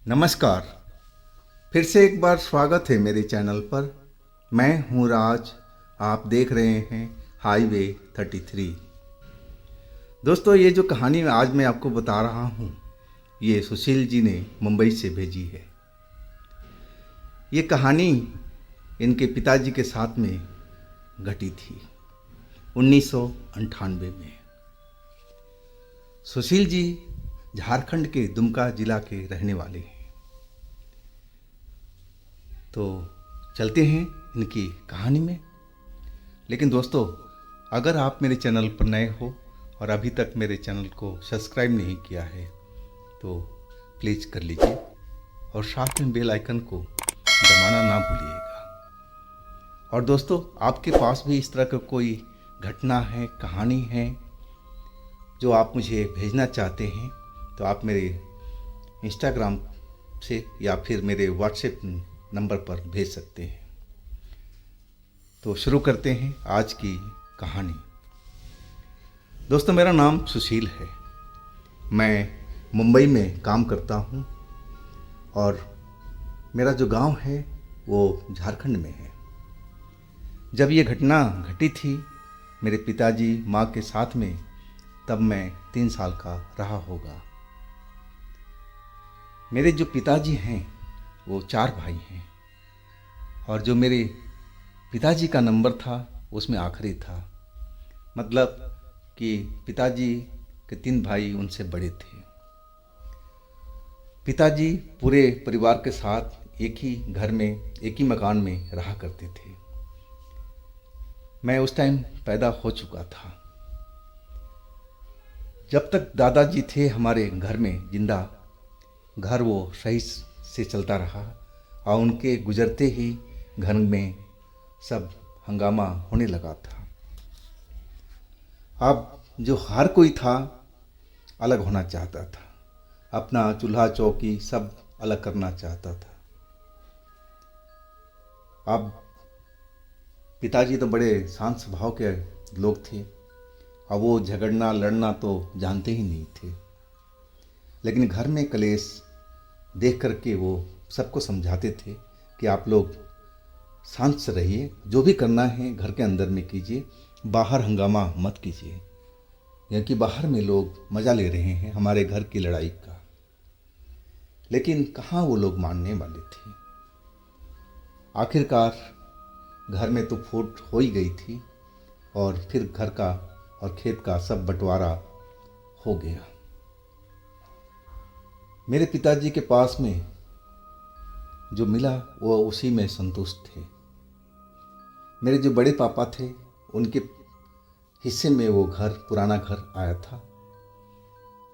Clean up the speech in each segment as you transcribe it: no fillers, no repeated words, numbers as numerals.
नमस्कार। फिर से एक बार स्वागत है मेरे चैनल पर। मैं हूं राज। आप देख रहे हैं हाईवे 33। दोस्तों, ये जो कहानी आज मैं आपको बता रहा हूं, ये सुशील जी ने मुंबई से भेजी है। ये कहानी इनके पिताजी के साथ में घटी थी 1998 में। सुशील जी झारखंड के दुमका जिला के रहने वाले हैं। तो चलते हैं इनकी कहानी में। लेकिन दोस्तों, अगर आप मेरे चैनल पर नए हो और अभी तक मेरे चैनल को सब्सक्राइब नहीं किया है तो प्लीज़ कर लीजिए और साथ में बेल आइकन को दबाना ना भूलिएगा। और दोस्तों, आपके पास भी इस तरह का कोई घटना है, कहानी है जो आप मुझे भेजना चाहते हैं तो आप मेरे इंस्टाग्राम से या फिर मेरे व्हाट्सएप नंबर पर भेज सकते हैं। तो शुरू करते हैं आज की कहानी। दोस्तों, मेरा नाम सुशील है। मैं मुंबई में काम करता हूँ और मेरा जो गांव है वो झारखंड में है। जब ये घटना घटी थी मेरे पिताजी माँ के साथ में, तब मैं 3 साल का रहा होगा। मेरे जो पिताजी हैं वो 4 भाई हैं और जो मेरे पिताजी का नंबर था उसमें आखिरी था। मतलब कि पिताजी के 3 भाई उनसे बड़े थे। पिताजी पूरे परिवार के साथ एक ही घर में, एक ही मकान में रहा करते थे। मैं उस टाइम पैदा हो चुका था। जब तक दादाजी थे हमारे घर में जिंदा, घर वो सही से चलता रहा और उनके गुजरते ही घर में सब हंगामा होने लगा था। अब जो हर कोई था अलग होना चाहता था, अपना चूल्हा चौकी सब अलग करना चाहता था। अब पिताजी तो बड़े शांत स्वभाव के लोग थे, अब वो झगड़ना लड़ना तो जानते ही नहीं थे। लेकिन घर में कलेश देख करके वो सबको समझाते थे कि आप लोग शांत से रहिए, जो भी करना है घर के अंदर में कीजिए, बाहर हंगामा मत कीजिए, क्योंकि बाहर में लोग मज़ा ले रहे हैं हमारे घर की लड़ाई का। लेकिन कहाँ वो लोग मानने वाले थे। आखिरकार घर में तो फूट हो ही गई थी और फिर घर का और खेत का सब बंटवारा हो गया। मेरे पिताजी के पास में जो मिला वो उसी में संतुष्ट थे। मेरे जो बड़े पापा थे उनके हिस्से में वो घर, पुराना घर आया था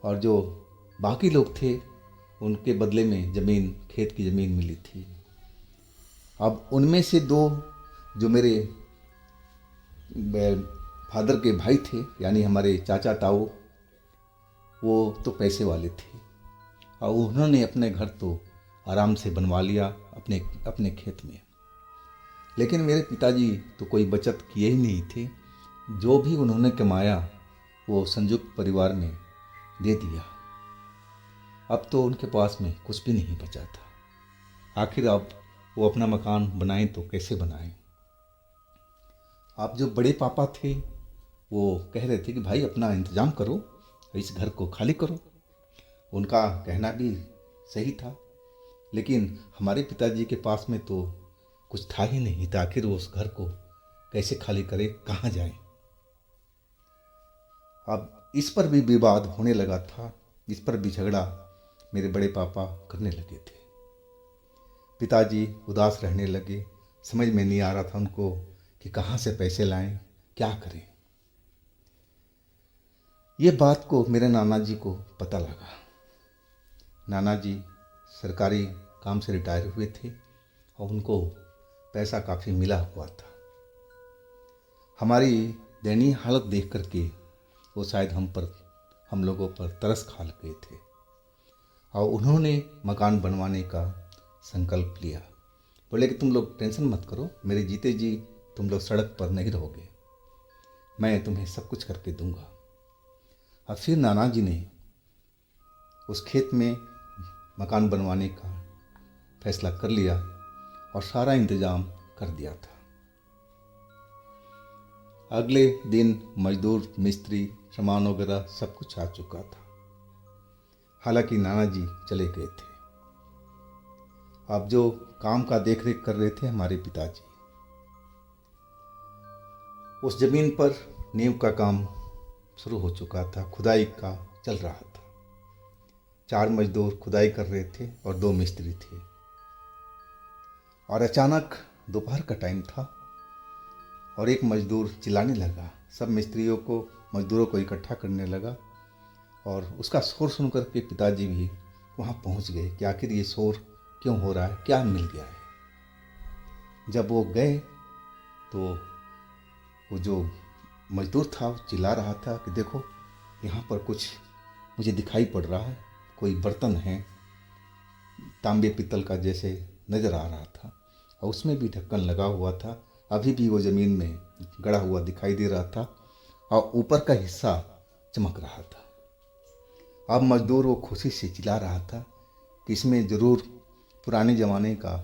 और जो बाकी लोग थे उनके बदले में ज़मीन, खेत की ज़मीन मिली थी। अब उनमें से 2 जो मेरे फादर के भाई थे, यानी हमारे चाचा ताऊ, वो तो पैसे वाले थे और उन्होंने अपने घर तो आराम से बनवा लिया अपने अपने खेत में। लेकिन मेरे पिताजी तो कोई बचत किए ही नहीं थे। जो भी उन्होंने कमाया वो संयुक्त परिवार में दे दिया। अब तो उनके पास में कुछ भी नहीं बचा था। आखिर अब वो अपना मकान बनाएं तो कैसे बनाएं। अब जो बड़े पापा थे वो कह रहे थे कि भाई अपना इंतज़ाम करो, इस घर को खाली करो। उनका कहना भी सही था, लेकिन हमारे पिताजी के पास में तो कुछ था ही नहीं था। आखिर वो उस घर को कैसे खाली करे, कहाँ जाए। अब इस पर भी विवाद होने लगा था, इस पर भी झगड़ा मेरे बड़े पापा करने लगे थे। पिताजी उदास रहने लगे। समझ में नहीं आ रहा था उनको कि कहाँ से पैसे लाएं, क्या करें। ये बात को मेरे नाना जी को पता लगा। नाना जी सरकारी काम से रिटायर हुए थे और उनको पैसा काफ़ी मिला हुआ था। हमारी दयनीय हालत देख करके वो शायद हम लोगों पर तरस खा गए थे और उन्होंने मकान बनवाने का संकल्प लिया। बोले कि तुम लोग टेंशन मत करो, मेरे जीते जी तुम लोग सड़क पर नहीं रहोगे, मैं तुम्हें सब कुछ करके दूंगा। और फिर नाना जी ने उस खेत में मकान बनवाने का फैसला कर लिया और सारा इंतज़ाम कर दिया था। अगले दिन मजदूर, मिस्त्री, सामान वगैरह सब कुछ आ चुका था। हालांकि नाना जी चले गए थे। अब जो काम का देख रेख कर रहे थे हमारे पिताजी। उस जमीन पर नींव का काम शुरू हो चुका था, खुदाई का चल रहा था। 4 मजदूर खुदाई कर रहे थे और 2 मिस्त्री थे। और अचानक दोपहर का टाइम था और एक मजदूर चिल्लाने लगा, सब मिस्त्रियों को, मजदूरों को इकट्ठा करने लगा। और उसका शोर सुनकर के पिताजी भी वहाँ पहुँच गए कि आखिर ये शोर क्यों हो रहा है, क्या मिल गया है। जब वो गए तो वो जो मजदूर था वो चिल्ला रहा था कि देखो यहाँ पर कुछ मुझे दिखाई पड़ रहा है, कोई बर्तन है तांबे पीतल का जैसे नज़र आ रहा था और उसमें भी ढक्कन लगा हुआ था। अभी भी वो ज़मीन में गड़ा हुआ दिखाई दे रहा था और ऊपर का हिस्सा चमक रहा था। अब मजदूर वो खुशी से चिल्ला रहा था कि इसमें ज़रूर पुराने ज़माने का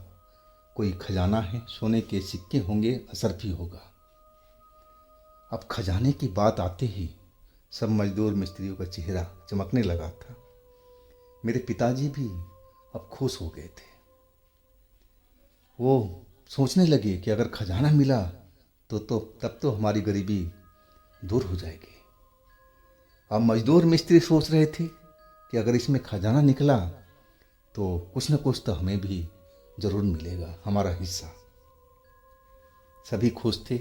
कोई खजाना है, सोने के सिक्के होंगे, असर भी होगा। अब खजाने की बात आते ही सब मजदूर मिस्त्रियों का चेहरा चमकने लगा था। मेरे पिताजी भी अब खुश हो गए थे। वो सोचने लगे कि अगर खजाना मिला तो तब तो हमारी गरीबी दूर हो जाएगी। अब मजदूर मिस्त्री सोच रहे थे कि अगर इसमें खजाना निकला तो कुछ न कुछ तो हमें भी ज़रूर मिलेगा, हमारा हिस्सा। सभी खुश थे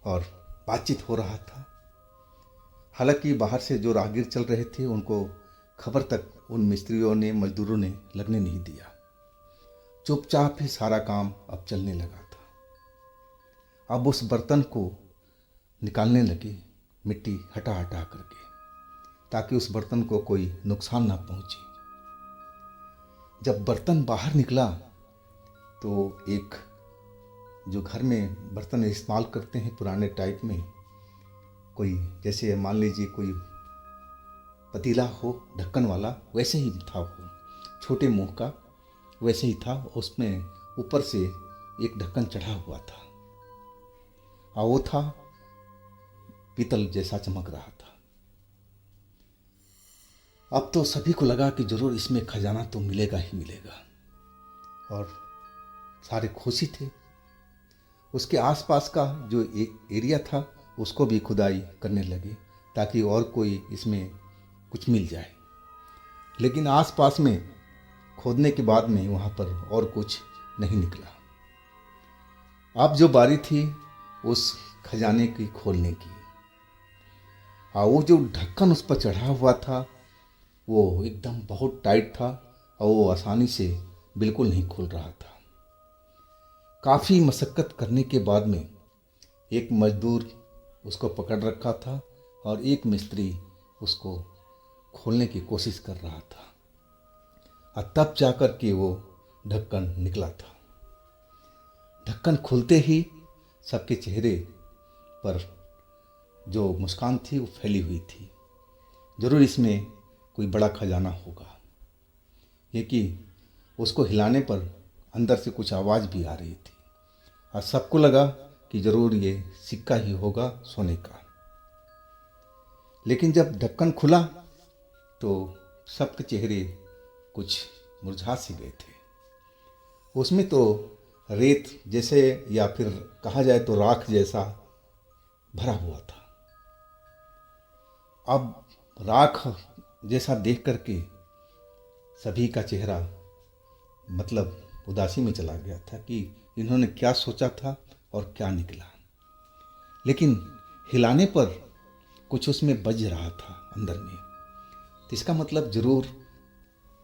और बातचीत हो रहा था। हालांकि बाहर से जो राहगीर चल रहे थे उनको खबर तक उन मिस्त्रियों ने, मजदूरों ने लगने नहीं दिया। चुपचाप ही सारा काम अब चलने लगा था। अब उस बर्तन को निकालने लगे, मिट्टी हटा हटा करके, ताकि उस बर्तन को कोई नुकसान ना पहुंचे। जब बर्तन बाहर निकला तो एक जो घर में बर्तन इस्तेमाल करते हैं पुराने टाइप में, कोई जैसे मान लीजिए कोई पतीला हो ढक्कन वाला, वैसे ही था वो, छोटे मुंह का वैसे ही था। उसमें ऊपर से एक ढक्कन चढ़ा हुआ था और वो था पीतल जैसा, चमक रहा था। अब तो सभी को लगा कि जरूर इसमें खजाना तो मिलेगा ही मिलेगा और सारे खुशी थे। उसके आसपास का जो एरिया था उसको भी खुदाई करने लगे ताकि और कोई इसमें कुछ मिल जाए। लेकिन आसपास में खोदने के बाद में वहाँ पर और कुछ नहीं निकला। अब जो बारी थी उस खजाने की खोलने की, और वो जो ढक्कन उस पर चढ़ा हुआ था वो एकदम बहुत टाइट था और वो आसानी से बिल्कुल नहीं खुल रहा था। काफ़ी मशक्क़त करने के बाद में एक मजदूर उसको पकड़ रखा था और एक मिस्त्री उसको खोलने की कोशिश कर रहा था और तब जाकर के वो ढक्कन निकला था। ढक्कन खुलते ही सबके चेहरे पर जो मुस्कान थी वो फैली हुई थी। ज़रूर इसमें कोई बड़ा खजाना होगा। ये कि उसको हिलाने पर अंदर से कुछ आवाज़ भी आ रही थी और सबको लगा कि ज़रूर ये सिक्का ही होगा, सोने का। लेकिन जब ढक्कन खुला तो सबके चेहरे कुछ मुरझा से गए थे। उसमें तो रेत जैसे, या फिर कहा जाए तो राख जैसा भरा हुआ था। अब राख जैसा देख करके सभी का चेहरा मतलब उदासी में चला गया था कि इन्होंने क्या सोचा था और क्या निकला। लेकिन हिलाने पर कुछ उसमें बज रहा था अंदर में, तो इसका मतलब ज़रूर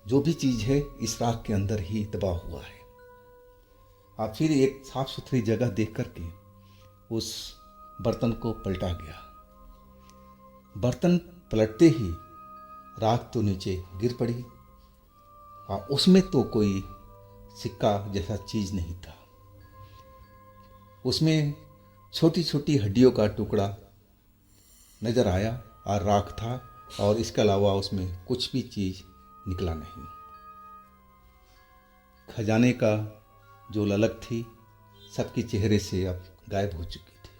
जो भी चीज़ है इस राख के अंदर ही दबा हुआ है। आप फिर एक साफ सुथरी जगह देख करके उस बर्तन को पलटा गया। बर्तन पलटते ही राख तो नीचे गिर पड़ी और उसमें तो कोई सिक्का जैसा चीज़ नहीं था। उसमें छोटी छोटी हड्डियों का टुकड़ा नज़र आया और राख था, और इसके अलावा उसमें कुछ भी चीज़ निकला नहीं। खजाने का जो ललक थी सबके चेहरे से अब गायब हो चुकी थी।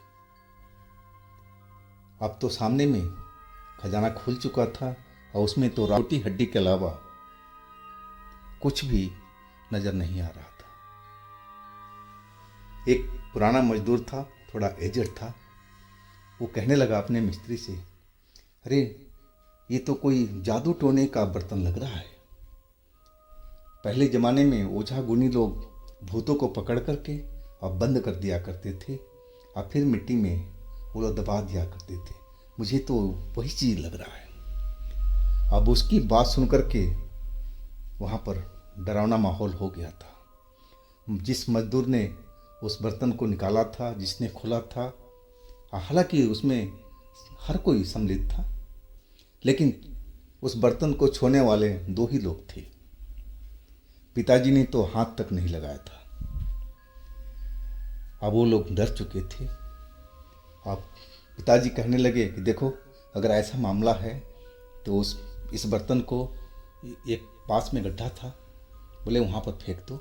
अब तो सामने में खजाना खुल चुका था और उसमें तो रोटी हड्डी के अलावा कुछ भी नजर नहीं आ रहा था। एक पुराना मजदूर था, थोड़ा एजड था। वो कहने लगा अपने मिस्त्री से, अरे ये तो कोई जादू टोने का बर्तन लग रहा है। पहले ज़माने में ओझा गुनी लोग भूतों को पकड़ करके और बंद कर दिया करते थे और फिर मिट्टी में वो लोग दबा दिया करते थे। मुझे तो वही चीज़ लग रहा है। अब उसकी बात सुन करके वहाँ पर डरावना माहौल हो गया था। जिस मजदूर ने उस बर्तन को निकाला था, जिसने खोला था, हालांकि उसमें हर कोई सम्मिलित था, लेकिन उस बर्तन को छूने वाले दो ही लोग थे। पिताजी ने तो हाथ तक नहीं लगाया था। अब वो लोग डर चुके थे। अब पिताजी कहने लगे कि देखो, अगर ऐसा मामला है तो इस बर्तन को एक पास में गड्ढा था, बोले वहाँ पर फेंक दो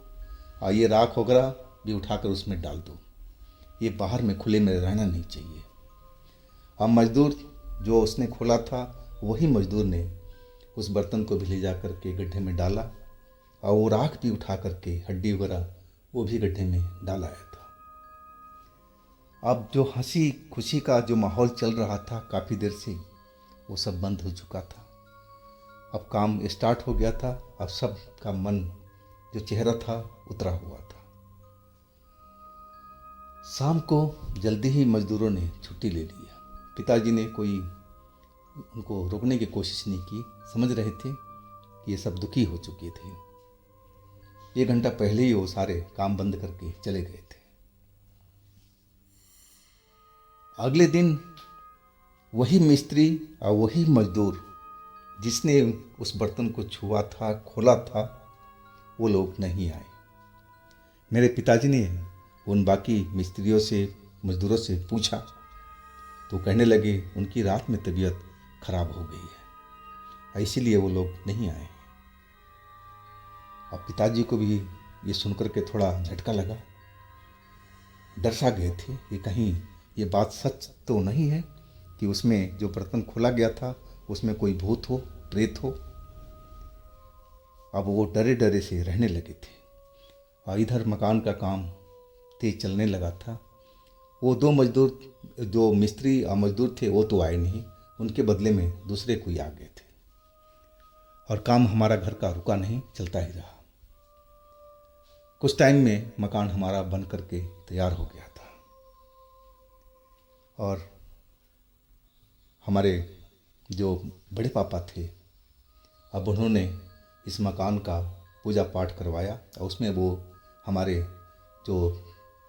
और ये राख वगैरह भी उठाकर उसमें डाल दो। ये बाहर में खुले में रहना नहीं चाहिए। अब मजदूर जो उसने खोला था, वही मजदूर ने उस बर्तन को भी ले जा करके गड्ढे में डाला और वो राख भी उठा करके हड्डी वगैरह वो भी गड्ढे में डालाया था। अब जो हंसी खुशी का जो माहौल चल रहा था काफ़ी देर से, वो सब बंद हो चुका था। अब काम स्टार्ट हो गया था। अब सब का मन जो चेहरा था उतरा हुआ था। शाम को जल्दी ही मजदूरों ने छुट्टी ले लिया। पिताजी ने कोई उनको रोकने की कोशिश नहीं की। समझ रहे थे कि ये सब दुखी हो चुके थे। 1 घंटा पहले ही वो सारे काम बंद करके चले गए थे। अगले दिन वही मिस्त्री और वही मजदूर जिसने उस बर्तन को छुआ था, खोला था, वो लोग नहीं आए। मेरे पिताजी ने उन बाकी मिस्त्रियों से, मजदूरों से पूछा तो कहने लगे उनकी रात में तबीयत खराब हो गई है, इसीलिए वो लोग नहीं आए। अब पिताजी को भी ये सुनकर के थोड़ा झटका लगा। डर सा गए थे कि कहीं ये बात सच तो नहीं है कि उसमें जो बर्तन खोला गया था उसमें कोई भूत हो, प्रेत हो। अब वो डरे डरे से रहने लगे थे। और इधर मकान का काम तेज चलने लगा था। वो 2 मजदूर, जो मिस्त्री और मजदूर थे, वो तो आए नहीं। उनके बदले में दूसरे कोई आ गए थे और काम हमारा घर का रुका नहीं, चलता ही रहा। कुछ टाइम में मकान हमारा बन करके तैयार हो गया था और हमारे जो बड़े पापा थे, अब उन्होंने इस मकान का पूजा पाठ करवाया और उसमें वो हमारे जो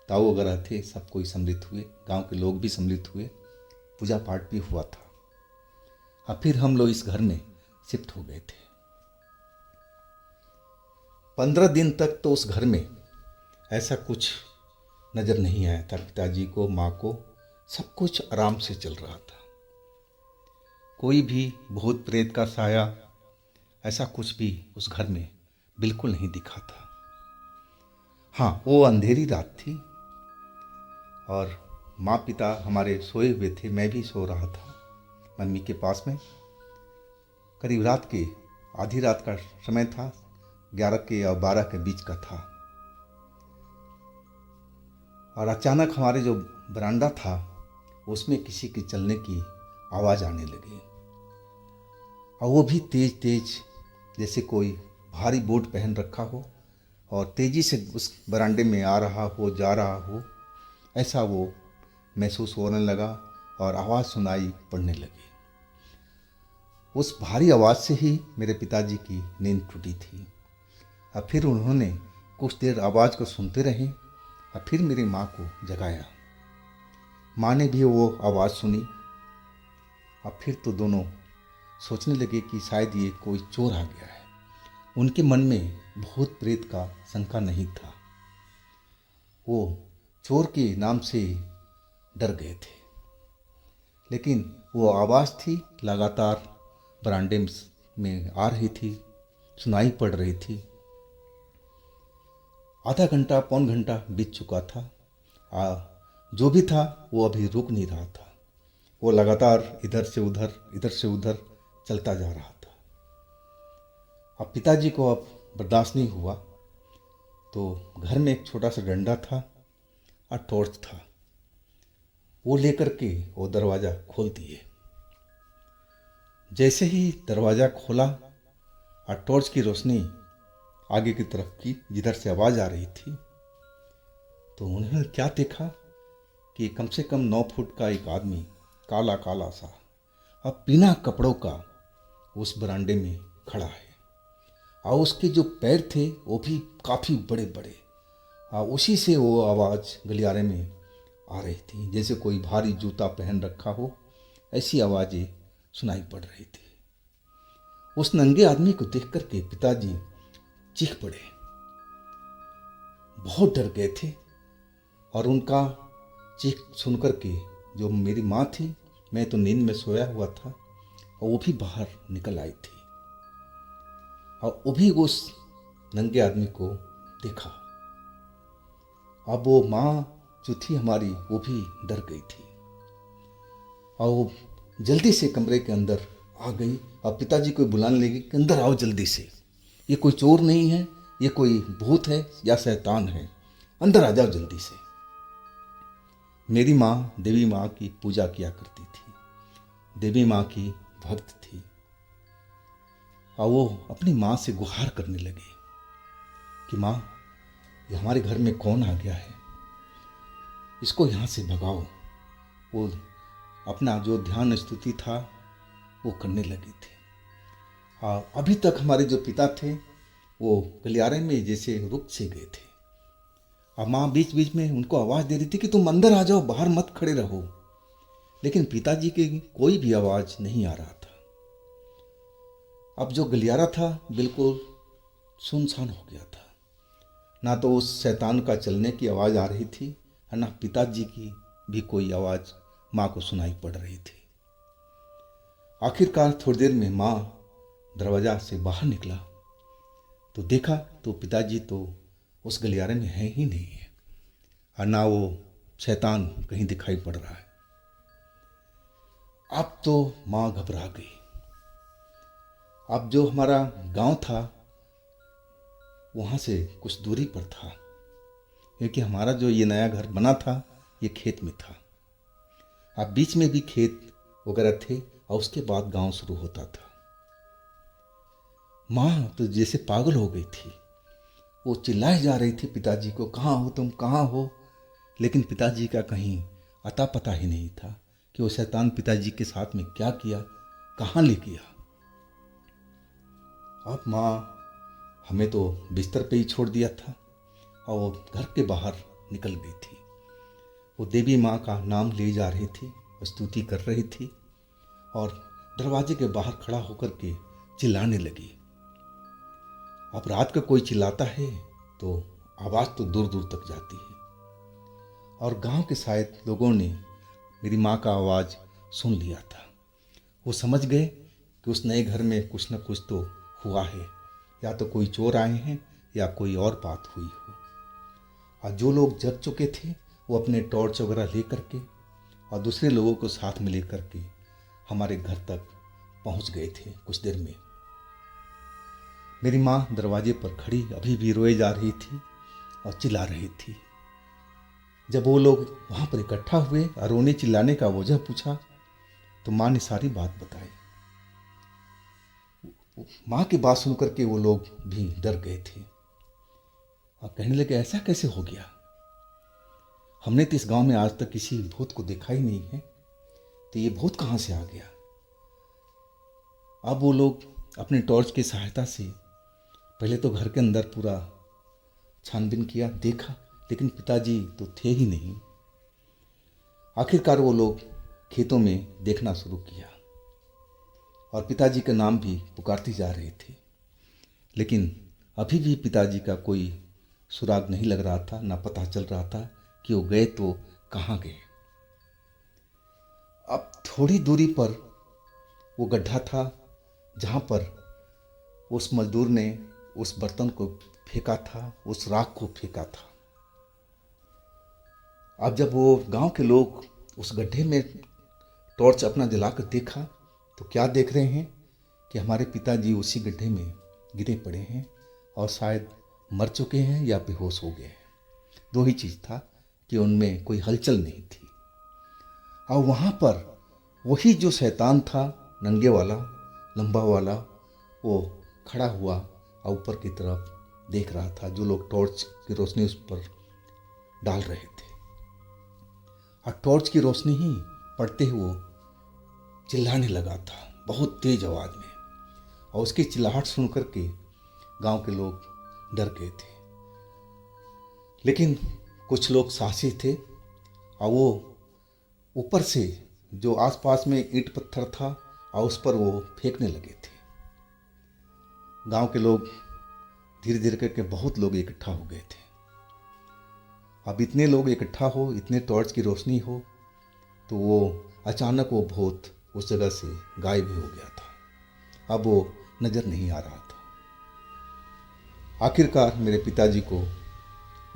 ताऊ वगैरह थे सब कोई सम्मिलित हुए, गांव के लोग भी सम्मिलित हुए, पूजा पाठ भी हुआ था। और फिर हम लोग इस घर में शिफ्ट हो गए थे। 15 दिन तक तो उस घर में ऐसा कुछ नज़र नहीं आया था। पिताजी को, माँ को, सब कुछ आराम से चल रहा था। कोई भी भूत प्रेत का साया ऐसा कुछ भी उस घर में बिल्कुल नहीं दिखा था। हाँ, वो अंधेरी रात थी और माँ पिता हमारे सोए हुए थे। मैं भी सो रहा था मम्मी के पास में। करीब रात के आधी रात का समय था, 11 के और 12 के बीच का था। और अचानक हमारे जो बरामदा था उसमें किसी के चलने की आवाज़ आने लगी और वो भी तेज तेज, जैसे कोई भारी बूट पहन रखा हो और तेज़ी से उस बरामदे में आ रहा हो, जा रहा हो, ऐसा वो महसूस होने लगा और आवाज़ सुनाई पड़ने लगी। उस भारी आवाज़ से ही मेरे पिताजी की नींद टूटी थी। और फिर उन्होंने कुछ देर आवाज़ को सुनते रहे और फिर मेरी माँ को जगाया। माँ ने भी वो आवाज़ सुनी और फिर तो दोनों सोचने लगे कि शायद ये कोई चोर आ गया है। उनके मन में भूत प्रेत का शंका नहीं था, वो चोर के नाम से डर गए थे। लेकिन वो आवाज़ थी लगातार बरामदे में आ रही थी, सुनाई पड़ रही थी। आधा घंटा पौन घंटा बीत चुका था। जो भी था वो अभी रुक नहीं रहा था। वो लगातार इधर से उधर चलता जा रहा था। अब पिताजी को अब बर्दाश्त नहीं हुआ, तो घर में एक छोटा सा डंडा था और टॉर्च था। वो लेकर के वो दरवाज़ा खोल दिए। जैसे ही दरवाज़ा खोला और टॉर्च की रोशनी आगे की तरफ की जिधर से आवाज़ आ रही थी, तो उन्होंने क्या देखा कि कम से कम 9 फुट का एक आदमी, काला काला सा, अब बिना कपड़ों का उस बरामदे में खड़ा है। और उसके जो पैर थे वो भी काफ़ी बड़े बड़े, और उसी से वो आवाज़ गलियारे में आ रही थी, जैसे कोई भारी जूता पहन रखा हो, ऐसी आवाज़ें सुनाई पड़ रही थी। उस नंगे आदमी को देख करके पिताजी चीख पड़े, बहुत डर गए थे। और उनका चीख सुन करके जो मेरी माँ थी, मैं तो नींद में सोया हुआ था, और वो भी बाहर निकल आई थी और वो भी उस नंगे आदमी को देखा। अब वो माँ जो थी हमारी, वो भी डर गई थी और वो जल्दी से कमरे के अंदर आ गई और पिताजी को बुलाने लगी कि अंदर आओ जल्दी से, ये कोई चोर नहीं है, ये कोई भूत है या शैतान है, अंदर आ जाओ जल्दी से। मेरी माँ देवी माँ की पूजा किया करती थी, देवी माँ की भक्त थी, और वो अपनी माँ से गुहार करने लगी कि माँ, ये हमारे घर में कौन आ गया है, इसको यहाँ से भगाओ। वो अपना जो ध्यान स्तुति था वो करने लगी थी। अभी तक हमारे जो पिता थे वो गलियारे में जैसे रुक से गए थे, और माँ बीच बीच में उनको आवाज़ दे रही थी कि तुम अंदर आ जाओ, बाहर मत खड़े रहो। लेकिन पिताजी की कोई भी आवाज़ नहीं आ रहा था। अब जो गलियारा था बिल्कुल सुनसान हो गया था। ना तो उस शैतान का चलने की आवाज़ आ रही थी, और ना पिताजी की भी कोई आवाज़ माँ को सुनाई पड़ रही थी। आखिरकार थोड़ी देर में माँ दरवाज़ा से बाहर निकला तो देखा तो पिताजी तो उस गलियारे में है ही नहीं है, और ना वो शैतान कहीं दिखाई पड़ रहा है। अब तो माँ घबरा गई। अब जो हमारा गांव था वहाँ से कुछ दूरी पर था, क्योंकि हमारा जो ये नया घर बना था ये खेत में था। अब बीच में भी खेत वगैरह थे और उसके बाद गांव शुरू होता था। माँ तो जैसे पागल हो गई थी, वो चिल्लाए जा रही थी पिताजी को, कहाँ हो तुम, कहाँ हो। लेकिन पिताजी का कहीं अता पता ही नहीं था कि वो शैतान पिताजी के साथ में क्या किया, कहाँ ले गया। अब माँ हमें तो बिस्तर पे ही छोड़ दिया था और वो घर के बाहर निकल गई थी। वो देवी माँ का नाम ले जा रही थी, स्तुति कर रही थी और दरवाजे के बाहर खड़ा होकर के चिल्लाने लगी। अब रात का कोई चिल्लाता है तो आवाज़ तो दूर दूर तक जाती है, और गांव के शायद लोगों ने मेरी माँ का आवाज़ सुन लिया था। वो समझ गए कि उस नए घर में कुछ न कुछ तो हुआ है, या तो कोई चोर आए हैं या कोई और बात हुई हो। और जो लोग जग चुके थे वो अपने टॉर्च वगैरह ले करके और दूसरे लोगों को साथ में ले करके हमारे घर तक पहुंच गए थे कुछ देर में। मेरी माँ दरवाजे पर खड़ी अभी भी रोए जा रही थी और चिल्ला रही थी। जब वो लोग वहाँ पर इकट्ठा हुए और रोने चिल्लाने का वजह पूछा तो माँ ने सारी बात बताई। माँ की बात सुन करके वो लोग भी डर गए थे और कहने लगे, ऐसा कैसे हो गया, हमने तो इस गांव में आज तक किसी भूत को देखा ही नहीं है, तो ये भूत कहाँ से आ गया। अब वो लोग अपने टॉर्च की सहायता से पहले तो घर के अंदर पूरा छानबीन किया, देखा, लेकिन पिताजी तो थे ही नहीं। आखिरकार वो लोग खेतों में देखना शुरू किया और पिताजी का नाम भी पुकारती जा रही थी, लेकिन अभी भी पिताजी का कोई सुराग नहीं लग रहा था, ना पता चल रहा था कि वो गए तो कहाँ गए। अब थोड़ी दूरी पर वो गड्ढा था जहाँ पर उस मजदूर ने उस बर्तन को फेंका था, उस राख को फेंका था। अब जब वो गांव के लोग उस गड्ढे में टॉर्च अपना जलाकर देखा तो क्या देख रहे हैं कि हमारे पिताजी उसी गड्ढे में गिरे पड़े हैं और शायद मर चुके हैं या बेहोश हो गए हैं। दो ही चीज़ था कि उनमें कोई हलचल नहीं थी। और वहाँ पर वही जो शैतान था, नंगे वाला, लंबा वाला, वो खड़ा हुआ और ऊपर की तरफ देख रहा था, जो लोग टॉर्च की रोशनी उस पर डाल रहे थे। और टॉर्च की रोशनी ही पड़ते ही वो चिल्लाने लगा था बहुत तेज आवाज़ में, और उसकी चिल्लाहट सुन कर के गांव के लोग डर गए थे। लेकिन कुछ लोग साहसी थे और वो ऊपर से जो आसपास में ईंट पत्थर था और उस पर वो फेंकने लगे थे। गांव के लोग धीरे धीरे करके बहुत लोग इकट्ठा हो गए थे। अब इतने लोग इकट्ठा हो, इतने टॉर्च की रोशनी हो, तो वो अचानक वो भूत उस जगह से गायब ही हो गया था। अब वो नज़र नहीं आ रहा था। आखिरकार मेरे पिताजी को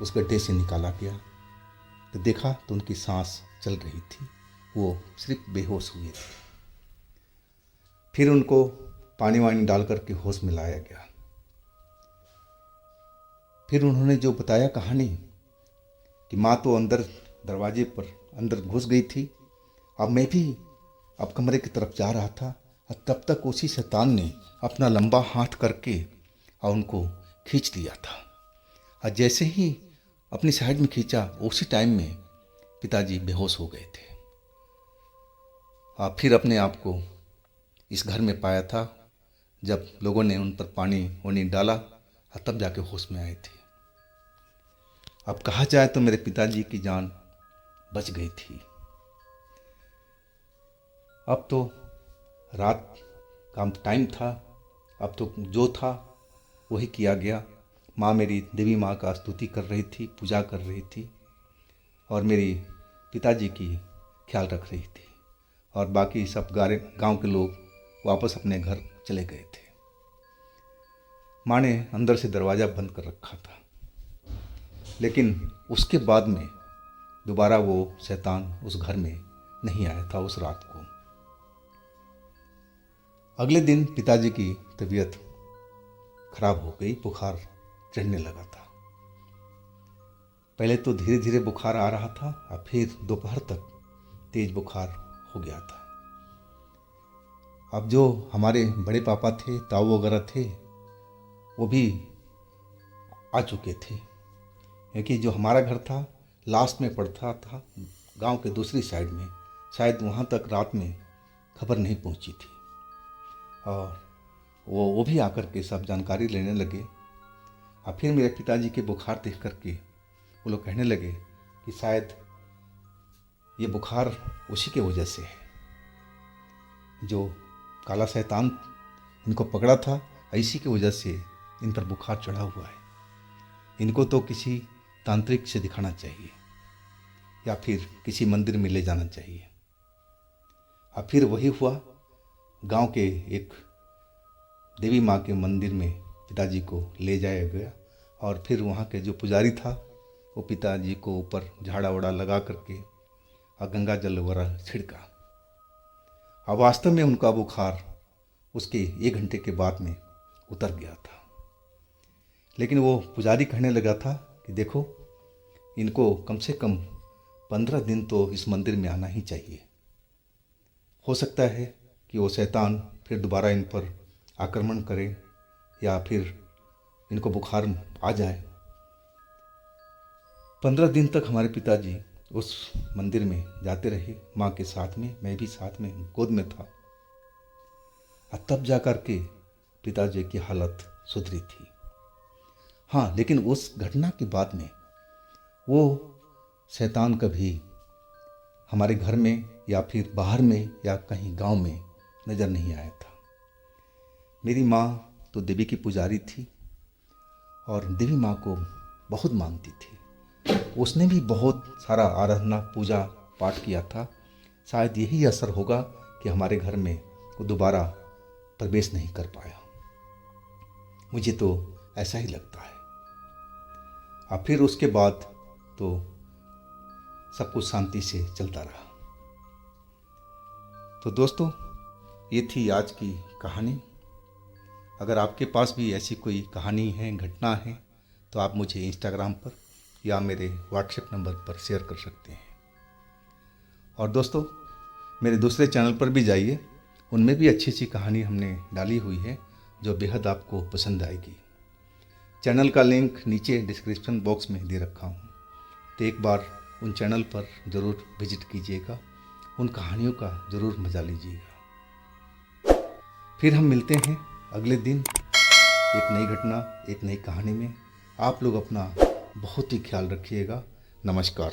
उस गड्ढे से निकाला गया तो देखा तो उनकी सांस चल रही थी, वो सिर्फ बेहोश हुए थे। फिर उनको पानी वानी डाल करके होश में लाया गया। फिर उन्होंने जो बताया कहानी कि माँ तो अंदर दरवाजे पर अंदर घुस गई थी, अब मैं भी अब कमरे की तरफ जा रहा था और तब तक उसी शैतान ने अपना लंबा हाथ करके और उनको खींच दिया था। और जैसे ही अपनी साइड में खींचा, उसी टाइम में पिताजी बेहोश हो गए थे। और फिर अपने आप को इस घर में पाया था जब लोगों ने उन पर पानी वानी डाला और तब जाके होश में आए थे। अब कहा जाए तो मेरे पिताजी की जान बच गई थी। अब तो रात का टाइम था, अब तो जो था वही किया गया। माँ मेरी देवी माँ का स्तुति कर रही थी, पूजा कर रही थी और मेरी पिताजी की ख्याल रख रही थी, और बाकी सब गांव के लोग वापस अपने घर चले गए थे। माँ ने अंदर से दरवाज़ा बंद कर रखा था, लेकिन उसके बाद में दोबारा वो शैतान उस घर में नहीं आया था उस रात को। अगले दिन पिताजी की तबीयत खराब हो गई, बुखार चढ़ने लगा था। पहले तो धीरे धीरे बुखार आ रहा था और फिर दोपहर तक तेज बुखार हो गया था। अब जो हमारे बड़े पापा थे, ताऊ वगैरह थे, वो भी आ चुके थे, क्योंकि जो हमारा घर था लास्ट में पड़ता था गांव के दूसरी साइड में। शायद वहाँ तक रात में खबर नहीं पहुँची थी, और वो भी आकर के सब जानकारी लेने लगे। और फिर मेरे पिताजी के बुखार देख करके वो लोग कहने लगे कि शायद ये बुखार उसी के वजह से है, जो काला शैतान इनको पकड़ा था, इसी की वजह से इन पर बुखार चढ़ा हुआ है। इनको तो किसी तांत्रिक से दिखाना चाहिए या फिर किसी मंदिर में ले जाना चाहिए। और फिर वही हुआ, गांव के एक देवी माँ के मंदिर में पिताजी को ले जाया गया, और फिर वहाँ के जो पुजारी था वो पिताजी को ऊपर झाड़ा वाड़ा लगा करके और गंगा जल वगैरह छिड़का। अब वास्तव में उनका बुखार उसके 1 घंटे के बाद में उतर गया था। लेकिन वो पुजारी कहने लगा था कि देखो, इनको कम से कम 15 दिन तो इस मंदिर में आना ही चाहिए। हो सकता है कि वो शैतान फिर दोबारा इन पर आक्रमण करे या फिर इनको बुखार आ जाए। 15 दिन तक हमारे पिताजी उस मंदिर में जाते रहे, माँ के साथ में, मैं भी साथ में गोद में था। और तब जा कर के पिताजी की हालत सुधरी थी। हाँ, लेकिन उस घटना के बाद में वो शैतान कभी हमारे घर में या फिर बाहर में या कहीं गांव में नज़र नहीं आया था। मेरी माँ तो देवी की पुजारी थी और देवी माँ को बहुत मानती थी। उसने भी बहुत सारा आराधना पूजा पाठ किया था। शायद यही असर होगा कि हमारे घर में वो दोबारा प्रवेश नहीं कर पाया। मुझे तो ऐसा ही लगता है। और फिर उसके बाद तो सब कुछ शांति से चलता रहा। तो दोस्तों, ये थी आज की कहानी। अगर आपके पास भी ऐसी कोई कहानी है, घटना है, तो आप मुझे इंस्टाग्राम पर या मेरे व्हाट्सएप नंबर पर शेयर कर सकते हैं। और दोस्तों, मेरे दूसरे चैनल पर भी जाइए, उनमें भी अच्छी अच्छी कहानी हमने डाली हुई है जो बेहद आपको पसंद आएगी। चैनल का लिंक नीचे डिस्क्रिप्शन बॉक्स में दे रखा हूँ, तो एक बार उन चैनल पर ज़रूर विजिट कीजिएगा, उन कहानियों का ज़रूर मज़ा लीजिएगा। फिर हम मिलते हैं अगले दिन एक नई घटना, एक नई कहानी में। आप लोग अपना बहुत ही ख्याल रखिएगा। नमस्कार।